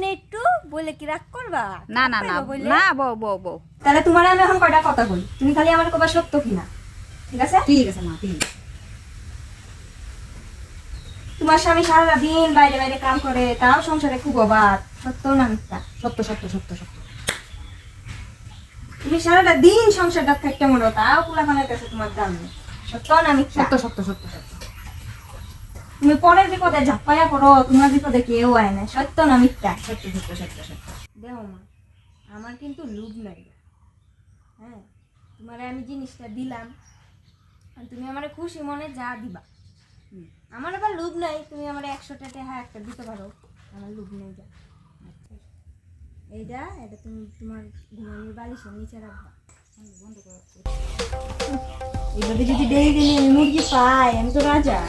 না একটু বলে কি রাগ করবা? না না না না বউ বউ বউ তাহলে তোমার আমি এখন কয়টা কথা বলি, তুমি খালি আমার কবা সত্য কিনা, ঠিক আছে? ঠিক আছে মা ঠিক আছে। তোমার স্বামী সারা দিন বাইরে বাইরে কাম করে, তাও সংসারে খুব অভাব, সত্য না মিথ্যা? সত্য সত্য সত্য সত্য। তুমি সারাটা দিন সংসারটা থাকতে মনে, তাও পোলাপানের কাছে তোমার দাম নেই, সত্য না মিথ্যা? সত্য সত্য সত্য সত্য। তুমি পরের বিপদে ঝাপাইয়া পড়ো, তোমার বিপদে কেউ আয় না, সত্য না মিথ্যা? সত্য সত্য সত্য সত্য। দেখো মা, আমার কিন্তু লোভ নাই, হ্যাঁ, তোমারে আমি জিনিসটা দিলাম, আর তুমি আমার খুশি মনে যা দিবা। আমার আবার লোভ নাই, তুমি আমার 100 টাকা হ্যাঁ একটা দিতে পারো, আমার লোভ নেই। যা এইটা, এটা তুমি তোমার ঘুমানোর বালিশের নিচে রাখবা। এইভাবে যদি ডেলি ডেলি মুরগি পাই, আমি তো রাজা।